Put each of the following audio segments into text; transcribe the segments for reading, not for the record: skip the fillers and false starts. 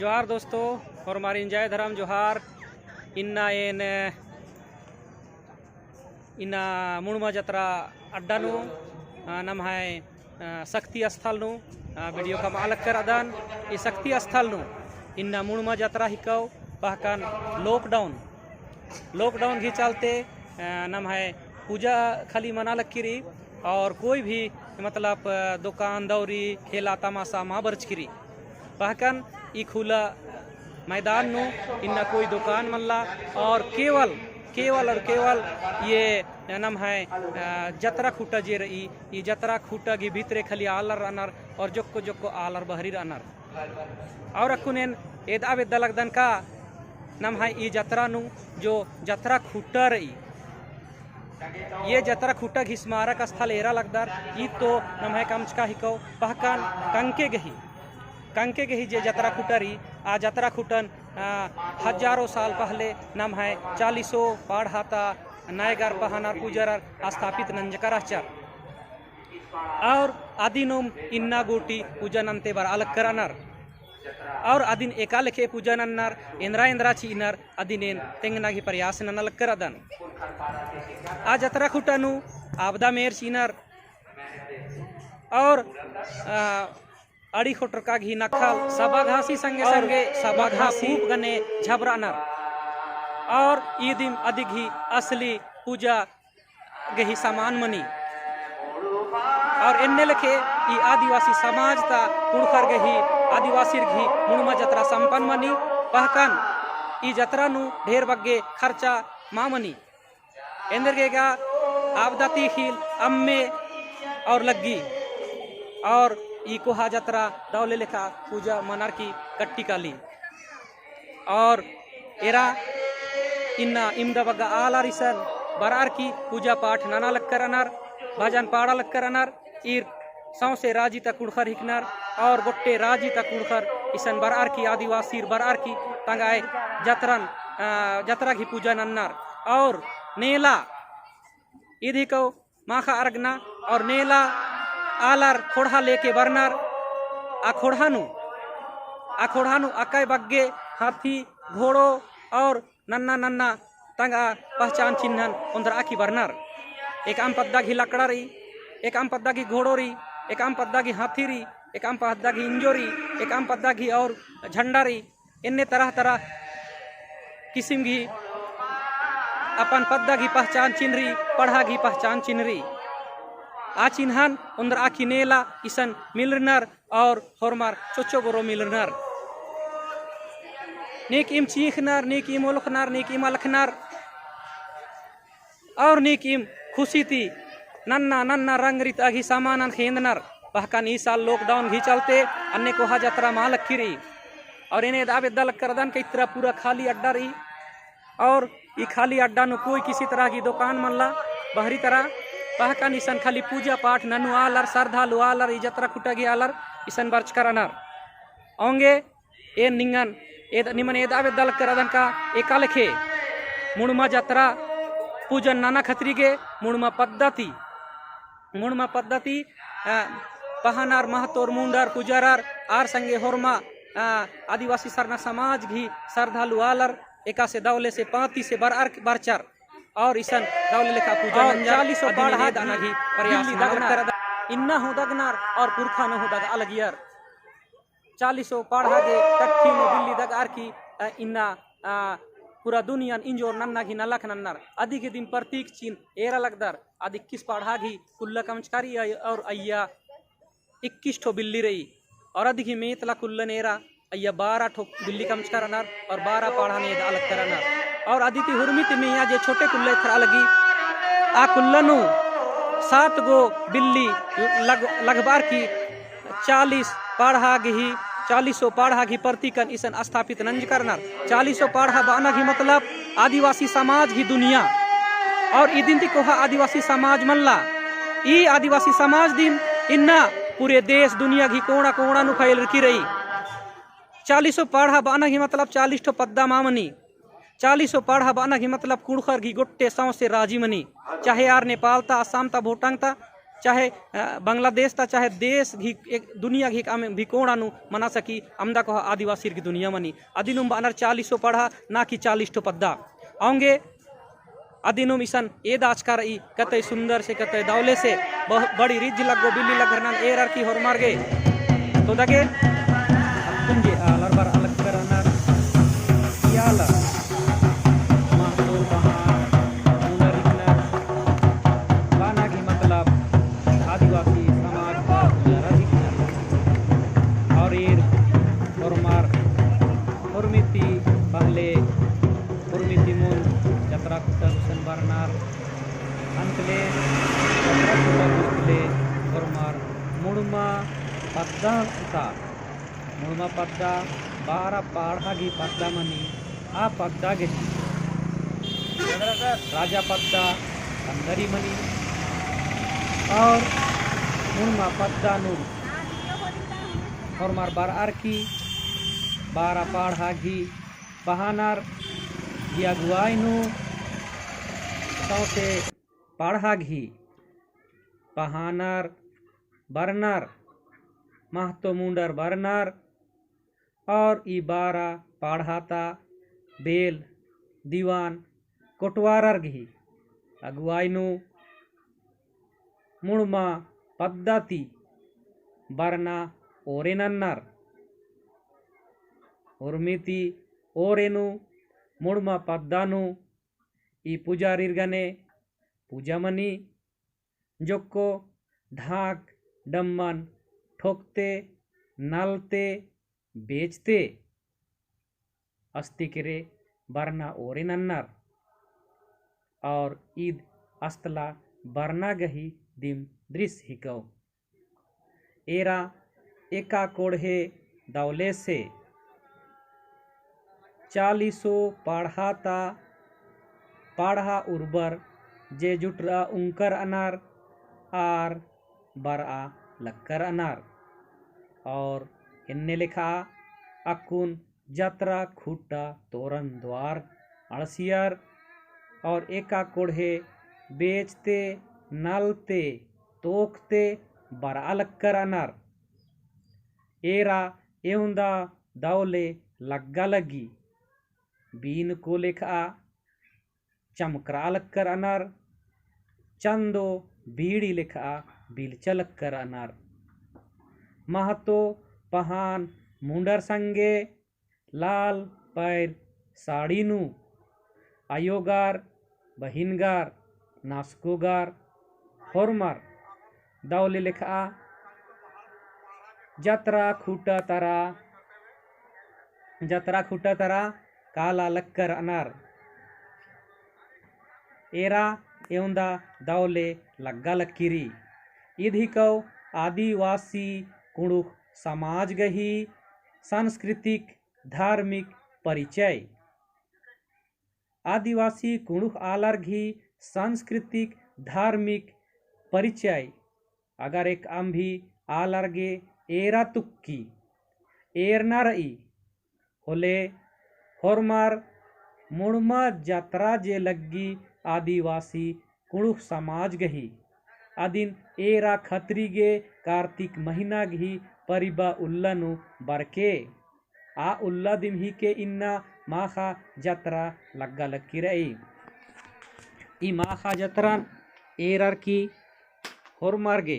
जोहार दोस्तों और हमारी जय धर्म जोहार इन्ना इन्ना मुणमा जत्रा अड्डानु नम है शक्ति स्थल नु वीडियो का मालक कर अदान ये शक्ति स्थल नु इन्ना मुणमा जत्रा हिकाव बहकान लॉकडाउन ही चलते नम है पूजा खाली मना लक्कीरी और कोई भी मतलब दुकान दौरी खेला तमाशा माँ बर्चकिरी बहकान ई खुला मैदान नु इन्ना कोई दुकान मल्ला और केवल ये नम है जतरा खूटा जे रही ये जतरा खूटा की भीतरे खाली आलर अनर और जोक्को आलर बहरी अनर और अकुनेन एदा वेदा लगदन का नम है ये जतरा नु जो जतरा खूटा रही ये जतरा खूटा घी स्मारक स्थल एरा लगदार ई तो नम है कमचका हिको पहकान कंके गही जे जतरा खूटरी आ जतरा खूटन हजारों साल पहले नम है 40 पाढ़ाता नायगर पहानार पूजरार स्थापित नंजकराचार और आदिनोम इन्ना गोटी पूजन अंते बार अलग करानार और आदिन एका लेखे पूजन अन्नार इंद्रा ची इनर आदिनेन तेंगना की प्रयास नन अलग करादन आ जतरा खूटनु आपदा मेर चीनर और अड़ी खोटर का घी नखल सबा घासी संगे सबा घासी गने झबरानर और ईदिम अधिक ही असली पूजा गही सामान मनी और इन्ने लखे ई आदिवासी समाज ता कुड़खर गही आदिवासी घी मुणमा जतरा संपन्न मनी पहकन ई जतरा नु ढेर बग्गे खर्चा मामनी इंद्रगेगा आपदाती खील अम्मे और लग्गी और ई कोहा जतरा दौले लेखा पूजा मनार की कट्टी काली और एरा इन्ना इमदा बग्गा आला रिसन बरार की पूजा पाठ नाना लक्कर अनर भजन पाड़ा लक्कर अनर ईर सौसे राजी तक कुड़खर हिकनर और गोट्टे राजी तक कुड़खर इसन बरार की आदिवासी बरार की तंगाए जतरा की पूजा नन्नर और नेला इधी को माखा अर्गना और नेला आलर खोड़ा लेके बरनर आखोड़ानु अकय बग्गे हाथी घोड़ो और नन्ना तंगा पहचान चिन्हन उंदर आकी बरनर एक आम पद्दा घी लकड़ारी एक आम पद्दा घी घोड़ोरी एक आम पद्दा घी हाथीरी एक आम पद्दा घी इंजोरी एक आम पद्दा घी और झंडारी इन्ने तरह किस्म घी अपन पद्दा घी पहचान चिन्हरी पढ़ा घी पहचान चिन्हरी आ चिन्हन उंदर आखी नेला इसन मिलनर और होरमार चोचो गोरो मिलनर नेक इम चीखनर नेक इम ओलखनर नेक इम अलखनर और नेक इम खुशी थी नन्ना रंग रित अघी सामान खेंदनर बहकान ई साल लॉकडाउन भी चलते अन्य को जतरा माँ लखी रही और इन्हें दावे दल करदन के इतना पूरा खाली अड्डा रही और ये खाली अड्डा नु कोई किसी तरह की दुकान मनला बहरी तरह पहकान इसन खाली पूजा पाठ ननु आलर श्रद्धालु आलर जतरा खुटगी आलर इसन बर्च करनर औंगे ए निंगन निमन एदावे दल करदन का एका लेखे मुणमा जतरा पूजन नाना खतरी के मुणमा पद्धति पहानार महतोर मुंडर पुजारार आर संगे होरमा आदिवासी सरना समाज घी श्रद्धालु आलर एका से दौले से पाती से बरचर और इसन दौले लेखा पूजा 40 पाढ़ा दाना घी प्रयास इन्ना हो दगनार और पुरखा न हो दग अलगियर 40 पाढ़ा दे कट्ठी में बिल्ली दग आर की इन्ना पूरा दुनिया इंजोर नन्ना घी नलख नन्नर आदि के दिन प्रतीक चिन्ह एरा लगदर आदि 21 पाढ़ा घी कुल्ला कमचकारी और अय्या 21 ठो बिल्ली रही और आदि घी मेतला कुल्लन एरा अय्या 12 ठो बिल्ली कमचकार अनर और 12 पाढ़ा ने अलग करनर और आदिति हुरमित में यहाँ जे छोटे कुल्ले थरा लगी आ कुल्लनु 7 गो बिल्ली लगबार की 40 पाढ़ा घी 40 पाढ़ा घी प्रतिकन इसन स्थापित नंज करनर 40 पाढ़ा बाना घी मतलब आदिवासी समाज घी दुनिया और ई दिन को आदिवासी समाज मनला ई आदिवासी समाज दिन इन्ना पूरे देश दुनिया घी कोणा नु फैल रखी रही 40 पाढ़ा बाना घी मतलब 40 ठो पद्दा मामनी 40 पाढ़ा बाना घी मतलब कुड़खर घी गोट्टे सौ से राजी मनी चाहे यार नेपाल ता असम ता भूटान ता चाहे बांग्लादेश ता चाहे देश घी एक दुनिया घी आम भिकोणानु मना सकी अमदा को आदिवासी की दुनिया मनी अदिनुम बानर 40 पढ़ा ना कि 40 पद्दा आऊंगे अदिनुम ईसन ए दाचकार ई कतई सुंदर से कतई दौले से बड़ी रिज लगो बिल्ली लगरनन एरर की होर मार्गे तो दगे कुंजे आलर बार अलग करना याला आदिवासी समाज और उर्मिति पहले उर्मिति मूल जत्रा कुटन बरनार अंतले जत्रा कुटले उर्मार मुड़मा पद्दा सुता मुड़मा पद्दा 12 पाढ़ा गी पद्दा मनी आ पद्दा गे राजा पद्दा अंदरी मनी और मुड़मा पद्दा नूर और मार बार आर की 12 पाढ़ा घी बहानार घी अगुआई नु सौसे पाढ़ा घी बहानार बरनार महतो मुंडर बरनार और ई 12 पाढ़ाता बेल दीवान कोटवारर घी अगुआई नु मुड़मा पद्दाती बरना ओरेनन्नर उर्मिति ओरेनु मुड़मा पद्दानु ई पुजारीरगने पूजामनी जोक्को ढाक डम्मन ठोकते नलते बेचते अस्तिकरे बरना ओरेनन्नर और ईद अस्तला बरना गही दिम दृश्य हिकौ एरा एका कोढ़े दौले से 40 पाढ़ाता पाढ़ा उर्बर जे जुटरा उंकर अनार आर बरा लक्कर अनार और इन्ने लिखा अकुन जत्रा खूटा तोरन द्वार अड़सियर और एका कोढ़े बेचते नलते तोकते बरा लक्कर अनार एरा एउंदा दौले लग्गा लगी बीन को लिखा चमकरा लक्कर अनार चंदो बीड़ी लिखा बिलचा लक्कर अनार महतो पहान मुंडर संगे लाल पैर साड़ी नु आयोगार बहिनगार नास्कोगार होरमार दौले लिखा जत्रा खूटा तरा काला लक्कर अनार एरा एवंदा दौले लग्गा लक्कीरी इधिकौ आदिवासी कुणुख समाज गही सांस्कृतिक धार्मिक परिचय आदिवासी कुणुख आलर घी सांस्कृतिक धार्मिक परिचय अगर एक आंभी आलर्गे एरा तुक्की एरना रई होले होरमार मुड़मा जत्रा जे लग्गी आदिवासी कुणुख समाज गही आदिन एरा खत्री गे कार्तिक महीना घी परिबा उल्लनु बरके आ उल्ला दिमही के इन्ना माखा जत्रा लग्गा लक्की रई ई माखा जत्रा एरर की होरमार्गे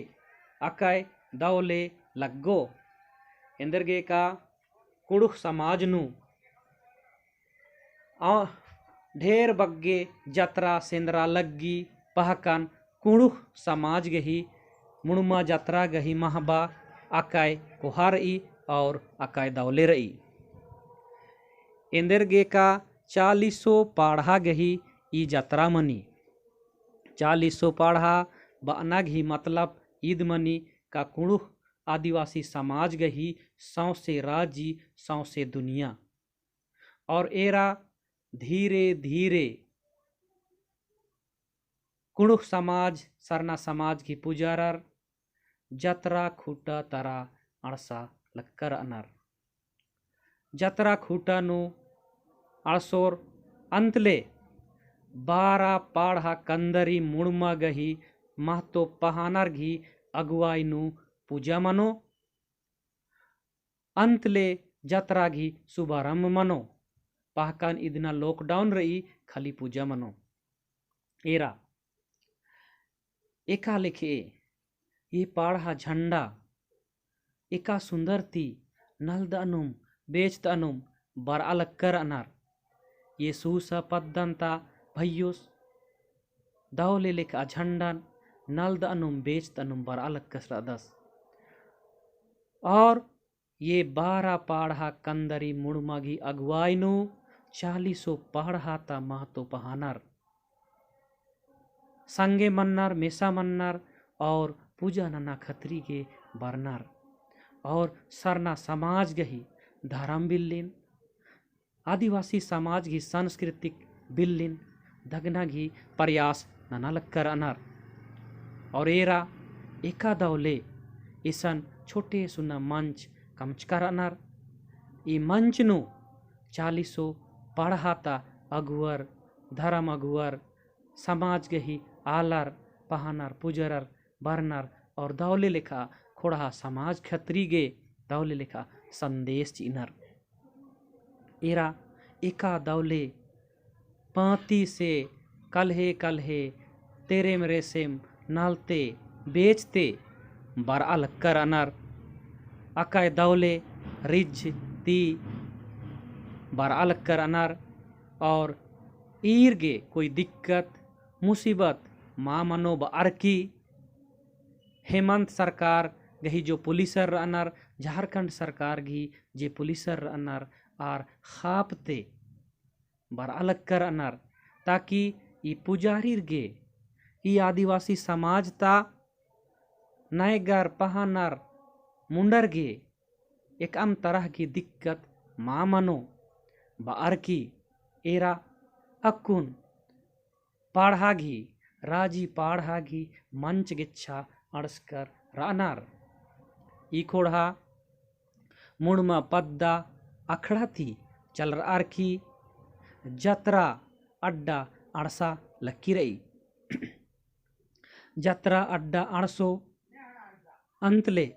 अकाय दौले लग्गो इंदरगे का कुड़ुख समाज नु ढेर बग्गे जत्रा सेंद्रा लग्गी पहकन कुड़ुख समाज गही मुड़मा जत्रा गही महबा अकाय कुहार ई और अकाय दौले रई इंदरगे का 40 पाढ़ा गही ई जत्रा मनी 40 पाढ़ा बना घी मतलब ईद मनी का कुणुख आदिवासी समाज गही सौसे राजी सौसे दुनिया और एरा धीरे धीरे कुणुख समाज सरना समाज की पुजारर जत्रा खूटा तरा अड़सा लक्कर अनर जत्रा खूटा नु अड़सोर अंतले 12 पाढ़ा कंदरी मुड़मा गही महतो पहानार घी अगुवाई नु पूजा मनो अंतले जत्रा घी शुभारंभ मनो पाहकान इदना लॉकडाउन रही खाली पूजा मनो एरा एका लिखे ये पाढ़ा झंडा एका सुंदरती नल्द अनुम बेचत अनुम बर अलक्कर अनार ये सूसा पद्दंता भैयोस दावले लेखा झंडन नल्द अनुम बेचत अनुम बर अलक्कस रदस और ये 12 पाढ़ा कंदरी मुड़मागी अगुवाइनु 40 पाढ़ा ता महतो पहानर संगे मन्नर मेसा मन्नर और पूजा नना खत्री के बरनर और सरना समाज गही धर्म बिल्लिन आदिवासी समाज की सांस्कृतिक बिल्लिन दगना घी प्रयास नना लक्कर अनर और एरा एका दौले इसन छोटे सुना मंच कमचकर अनर ई मंच नु 40 पढ़ाता अगुवर धर्म अगुवर समाज गही आलर पहानर पुजरर बरनर और दौले लेखा खोड़ा समाज खत्री गे दौले लेखा संदेश चिनर एरा एका दौले पाती से कल्हे कल्हे तेरे मेरे सेम नालते बेचते बर अलक्कर अनर अकाय दौले रिज ती बर अलक्कर अनर और ईर गे कोई दिक्कत मुसीबत माँ मनो बरकी हेमंत सरकार गही जो पुलिसर अनर झारखंड सरकार गी जे पुलिसर अनर आर खापते बर अलक्कर अनर ताकि ई पुजारीर गे ई आदिवासी समाज ता नयगर पहानर मुंडर गे एक अम तरह की दिक्कत माँ मनो बारकी एरा अकुन पाढ़ागी राजी पाढ़ागी मंच गिच्छा अड़सकर रानार ई खोड़ा मुड़मा पद्दा अखड़ा थी चल आरखी जत्रा अड्डा अड़सा लक्की रही जत्रा अड्डा अड़सो अंतले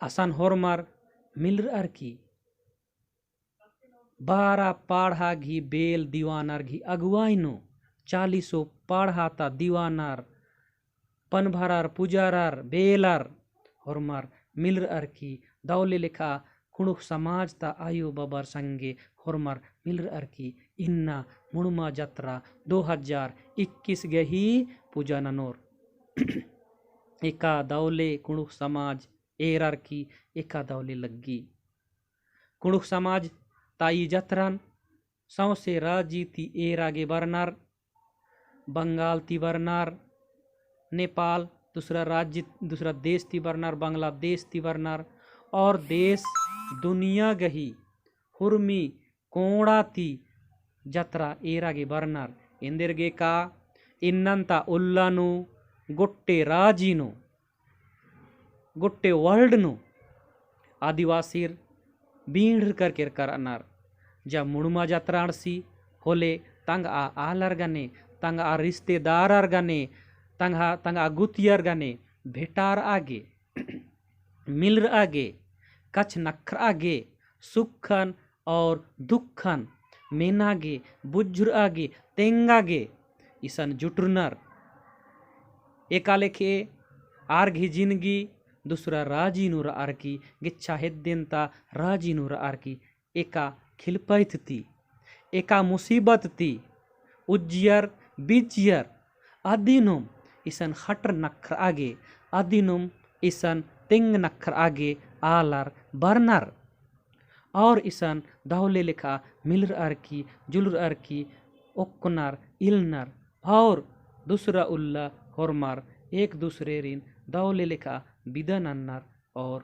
असन होरमर मिलर अरकी 12 पाढ़ा घी बेल दीवानर घी अगुवाइनो 40 पाढ़ाता दीवानर पनभरर पुजारर बेलर होरमर मिलर अरकी दौले लेखा कुणुक समाज ता आयु बबर संगे होरमर मिलर अरकी इन्ना मुड़मा जत्रा 2021 गही पूजा ननोर एका दौले कुणुक समाज एरर की एका दौले लग्गी कुणुक समाज ताई जत्रन सौसे राजी ती एरागे बरनर बंगाल ती बरनर नेपाल दूसरा राज्य दूसरा देश ती बरनर बांग्लादेश ती बरनर और देश दुनिया गही हुरमी कोड़ा ती जत्रा एरागे बरनर इंदिरगे का इन्नंता उल्लानु गुट्टे राजीनु गुट्टे वर्ल्ड नु आदिवासीर बींड कर अनार जब मुड़मा जत्रा अड़सी होले तंग आ आलर गने तंग आ रिश्तेदार गने तंग आ गुतियर गने भेटार आगे मिलर आगे कछ नखर आगे सुखन और दुखन मेनागे बुजुर आगे तेंगागे इसन जुटरनर एका लेखे आर घी जिंदगी दूसरा राजी नूर आरकी गिच्छा हेद्देंता राजी नूर आरकी एका खिलपैत ती एका मुसीबत ती उज्जियर बिजियर अदिनुम इसन खटर नखर आगे अदिनुम इसन तिंग नखर आगे आलर बरनर और इसन दौले लिखा मिलर अरकी जुलर अरकी ओक्कुनर इलनर और दूसरा उल्ला होरमर एक दूसरे रिन दौले लिखा बिदन अन्नर और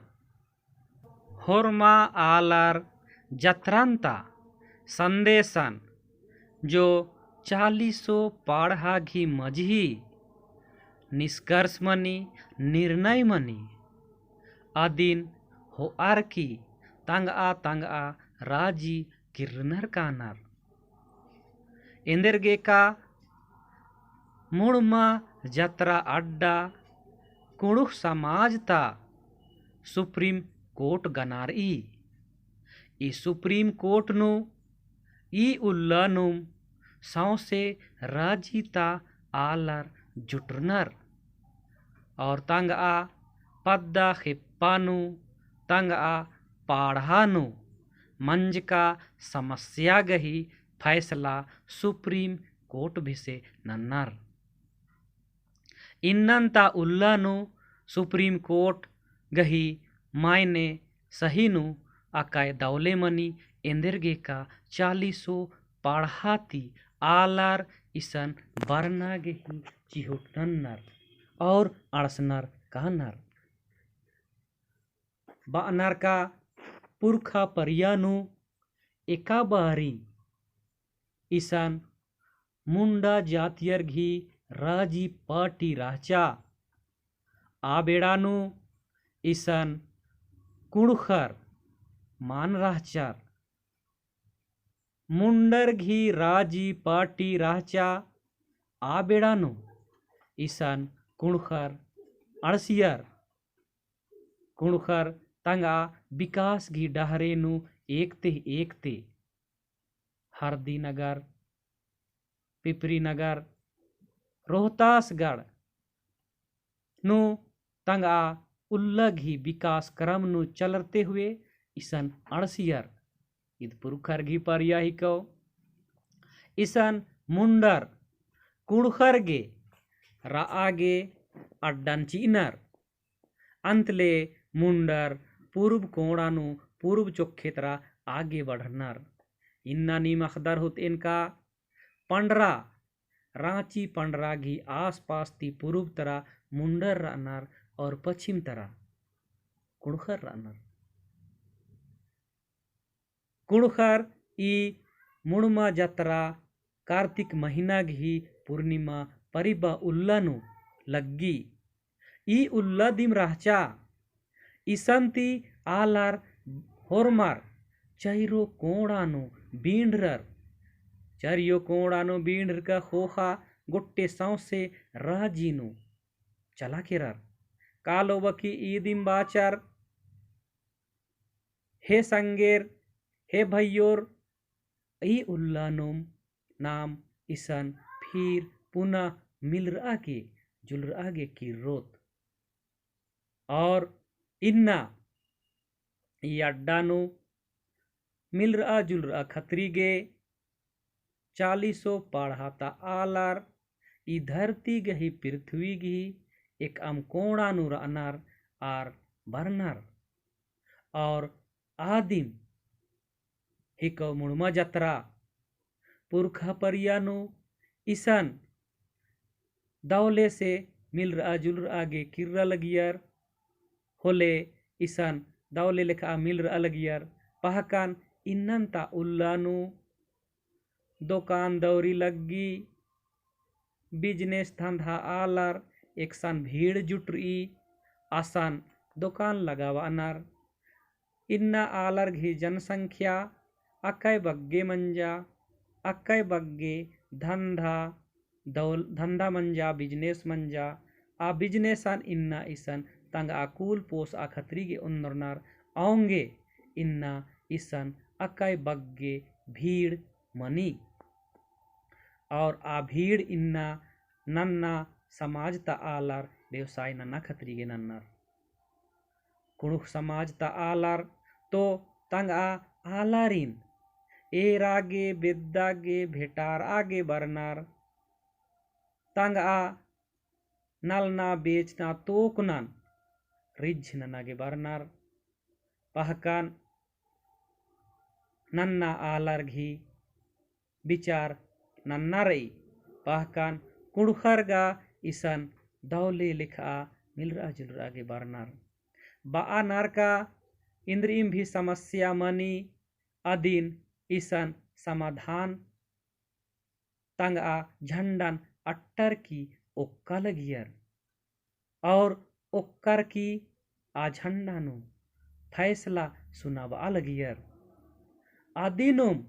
होरमा आलर जत्रांता संदेशन जो 40 पाढ़ा घी मजही निष्कर्ष मनी निर्णय मनी अदिन हो आरकी तंग आ राजी किरनर कानर इंदिरगे का मुड़मा जत्रा अड्डा कुणुख समाजता सुप्रीम कोर्ट गनार ई सुप्रीम कोर्ट नु ई उल्लानुम सौसे राजीता आलर जुटरनर और तंग आ पद्दा खिप्पानु तंग आ पाढ़ानु मंज का समस्या गही फैसला सुप्रीम कोर्ट भिसे नन्नर इन्नंता उल्लानु सुप्रीम कोर्ट गही मायने सहीनु अकाय दौले मनी एंदरगे का 40 पाढ़ाती आलार इसन बरना गेही चिहुटनर और अड़सनर कहनर बानर का पुरखा परियानु एका बारी इसन मुंडा जातियर घी राजी पार्टी राचा आबेड़ानु इसन कुड़खर मान राचार मुंडर घी राजी पार्टी राचा आबेड़ानु इसन कुड़खर अड़सियर कुड़खर तंगा विकास घी डहरेनु एकते हरदी नगर पिपरी नगर रोहतासगढ़ नु तंगा उल्लघी विकास क्रम नु चलते हुए इसन अड़सियर इद पुरखर घी परिया ही को इसन मुंडर कुड़खर गे रागे अड्डन चीनर अंतले मुंडर पूर्व कोणानु पूर्व चोखेतरा आगे बढ़नर इन्ना नीम अखदर होत इनका पंडरा रांची पंडरा घी आस पास ती पूर्व तरह मुंडर रनर और पश्चिम तरह कुड़खर रनर कुड़खर ई मुड़मा जतरा कार्तिक महीना घी पूर्णिमा परिबा उल्लानु लग्गी ई उल्ला दिम रहचा इसंती आलार होरमार चैरो कोणानु बींडरर चरियो कोणानु बींडर का खोखा गुट्टे सौसे राजीनु चला केरर कालो बकी ईदिम बाचार हे संगेर हे भैयोर ई उल्लानुम नाम इसन फिर पुनः मिल रहा के जुल रहा गे की रोत और इन्ना ये अड्डानु मिल रहा जुल रहा खतरी गे 40 पढ़ाता आलार ई धरती गही पृथ्वी गी एक अम कोणानु रनर आर बरनर और आदिम हिको मुड़मा जत्रा पुरखा परियानु इसन दौले से मिल रहा जुल रहा गे किर्रा लगियर होले इसन दौले लेखा मिल रहा लगियर पहकान इन्नंता उल्लानु दुकान दौरी लग्गी बिजनेस धंधा आलर एक सन भीड़ जुटरी आसान दुकान लगावा अनर इन्ना आलर घी जनसंख्या अकय बग्गे मंजा अकय बग्गे धंधा मंजा बिजनेस मंजा आ बिजनेसान इन्ना इसन तंग आकुल पोस आ खतरी के उन्नरनार आऊंगे इन्ना इसन अकय बग्गे भीड़ मनी और आ भीड़ इन्ना नन्ना समाज ता आलर व्यवसाय नन्ना खतरी के नन्नर कुड़ुख समाज ता आलर तो तंग आ आलारिन एर आगे बेदागे भेटार आगे बरनार तंग आ नलना बेचना तोकनन रिझ ननागे बरनार पहकान नन्ना आलर घी विचार नन्ना रई पहकान कुड़खरगा इसन दौले लिखा मिलरा जुलरा गे बरनार बा नार का इंद्रिम भी समस्या मनी अधीन इसन समाधान तंग आ झंडन अट्टर की ओक्का लगियर और ओक्कर की आ झंडानु फैसला सुनावा लगियर आदिनुम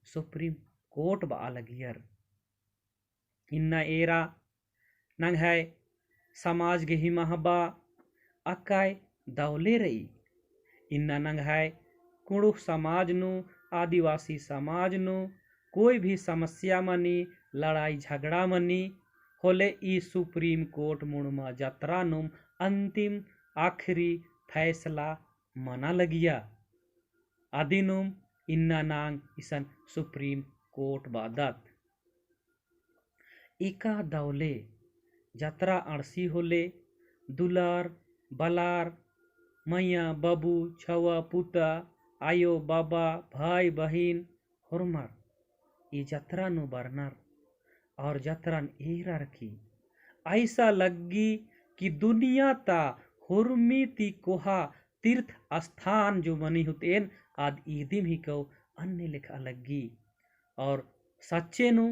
सुप्रीम कोर्ट बा लगियर इन्ना एरा नंग है समाज गे ही महबा अकाय दौले रही इन्ना नंग है कुड़ुख समाज नु आदिवासी समाज नु कोई भी समस्या मनी लड़ाई झगड़ा मनी होले ई सुप्रीम कोर्ट मुड़मा जतरा नुम अंतिम आखिरी फैसला मना लगिया आदिनुम इन्ना नांग इसन सुप्रीम कोर्ट बादत इका दौले जतरा अड़सी होले दुलार बलार मैया बाबू छवा पुता आयो बाबा भाई बहिन हुरमर ई जतरा नु बरनर और जतरन एरा रखी ऐसा लगी कि दुनिया ता हुरमी ती कोहा तीर्थ स्थान जो मनी हुतेन आद ईदिम ही कौ अन्य लेखा लगी और सच्चे नु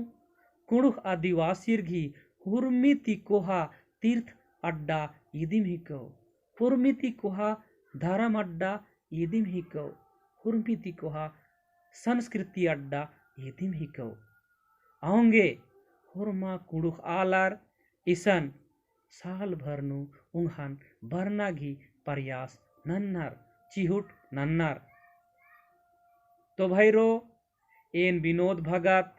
कुड़ुख आदिवासी घी हुरमी ती कोहा तीर्थ अड्डा ईदिम ही कौ हुरमी ती कोहा धर्म अड्डा ईदिम ही कौ हुरमी ती कोहा संस्कृति अड्डा ईदिम ही कौ आऊंगे हुरमा कुड़ुख आलार इसन साल भरनु उंघन बरना घी प्रयास नन्नर चिहुट नन्नर तो भैरो एन विनोद भगत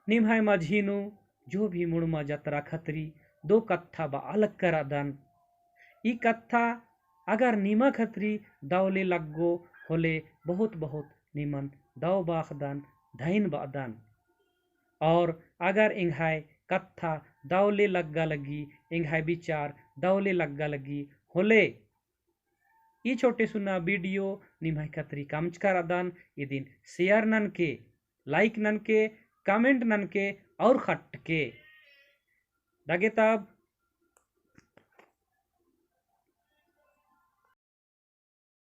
निम्हाय माझीनु जो भी मुड़मा जतरा खतरी दो कत्था बा अलग करा दन ई कत्था अगर नीमा खतरी दौले लगो होले बहुत बहुत निमन दौ बाखदन धैन बादन और अगर इंघाय कत्था दौले लग्गा लगी इंघाय विचार दौले लग्गा लगी होले ई छोटे सुना वीडियो निम्हाय खतरी कामच कर अदन ये दिन शेयर नन के लाइक नन के कमेंट नन के और खट के दगे तब